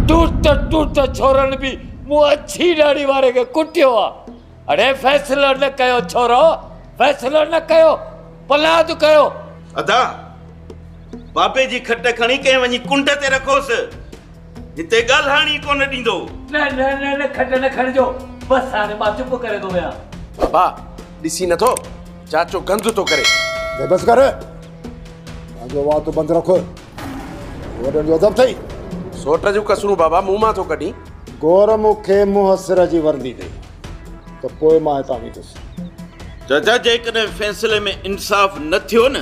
टूट छोरन भी मुँह अच्छी दाढ़ी वारे के कुटियो आ। अरे फैसलो न कयो छोरो, फैसलो न कयो, पलाद कयो। अदा बाबे जी खट खणी के वनी कुंड ते रखोस। हिते ॻाल्हाइणी कोन ॾींदो। न खट न खणजो, बस हाणे मां चुप करे थो विया। बाबा ॾिसी नथो चाचो गंद तो करे। बस कर पंहिंजो वातो बंदि रखो। वॾनि जो अदब अथई। सोट जूं कसरूं बाबा मुंहुं मां थो कढी। गौर मूंखे मुंहुं सिर जी वर्दी ॾे त पोइ मां हितां वेंदुसि। चाचा जेकॾहिं फ़ैसिले में इंसाफ़ न थियो न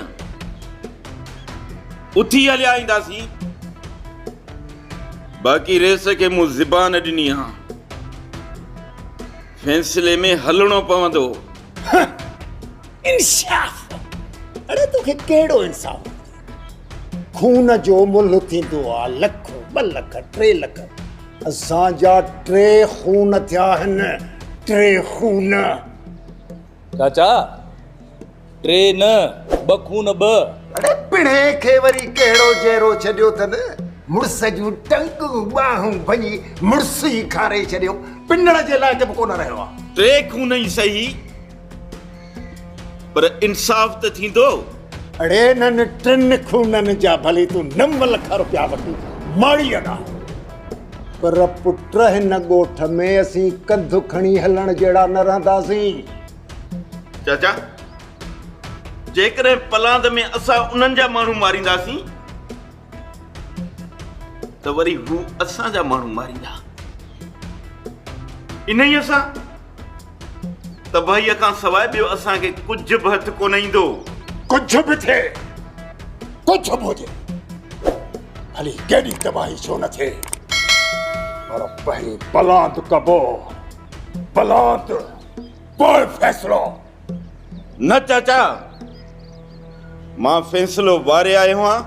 उथी हलिया ईंदासीं। बाक़ी रेस खे मूं ज़बान ॾिनी आहे, फ़ैसिले में हलणो पवंदो। इंसाफ़? अरे तोखे कहिड़ो इंसाफ़? खून जो मुल्ह थींदो आहे लख, 2 लख, 3 लख। असांजा 3 खून थिया आहिनि, 3 खून। चाचा 3 न 2 खून 2। अरे पिणे खे वरी कहिड़ो जहिड़ो छॾियो अथनि। मुड़ुस जूं टंगूं ॿाहूं भञी मुड़ुस ई खारे छॾियो। पिनण जे लाइ बि कोन रहियो आहे। 3 खून ई सही, पर इंसाफ़ त थींदो। अड़े न 3 खूननि जा भले तूं 9 लख रुपया वठी माड़ी अॾा, पर पुट हिन ॻोठ में असीं कंधु खणी हलण जहिड़ा न रहंदासीं। चाचा जेकॾहिं पलांद में असां उन्हनि जा माण्हू मारींदासीं त वरी हू असांजा माण्हू मारींदा। इन ई असां तबाहीअ खां सवाइ ॿियो असांखे कुझु बि हथु कोन ईंदो। कुझु बि थिए, कुझु बि हुजे, भली केॾी तबाही छो न थिए, पर पहिरीं पलांद कबो। पलांद पोइ फ़ैसिलो। न चाचा, मां फ़ैसिलो वारे आयो आहियां,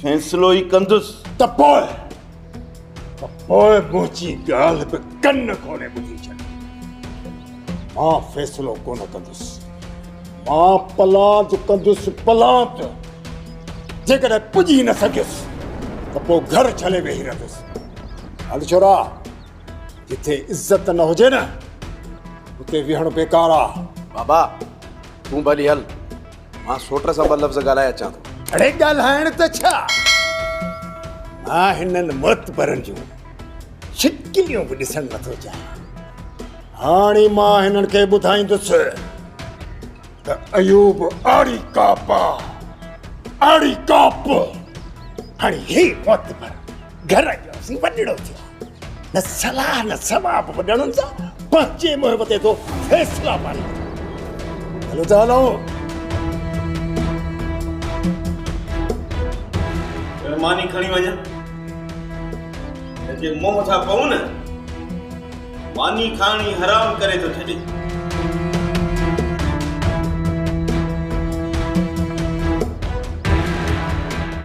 फ़ैसिलो ई कंदुसि। त पोइ मुंहिंजी ॻाल्हि बि कन कोन्हे ॿुधी छॾ। मां फ़ैसिलो कोन कंदुसि, मां पलांद कंदुसि। पलांद जेकॾहिं पुॼी न सघियुसि त पोइ घर छले वेही रहंदुसि। हल छोरा, जिथे इज़त न हुजे न उते विहणु बेकार आहे। बाबा तूं भली हल, मां सोट सां 2 लफ़्ज़ ॻाल्हाए अचां थो। अड़े ॻाल्हाइण त छा, मां हिननि मोतबरनि जूं छिटकिलियूं बि ॾिसणु नथो चाहियां। हाणे मां हिननि खे ॿुधाईंदुसि त अयूब आड़ी काप आहे, आड़ी काप। हाणे हे मोतबर घर जो सी वॾड़ो थियो, न सलाह न सवाब वॾणनि सां पंहिंजे मुंहं ते थो फ़ैसिला पाणी। हलो त हलो। मानी खणी वञा, जे मुंहुं था पऊं न, मानी खाणी हराम करे थो छॾे।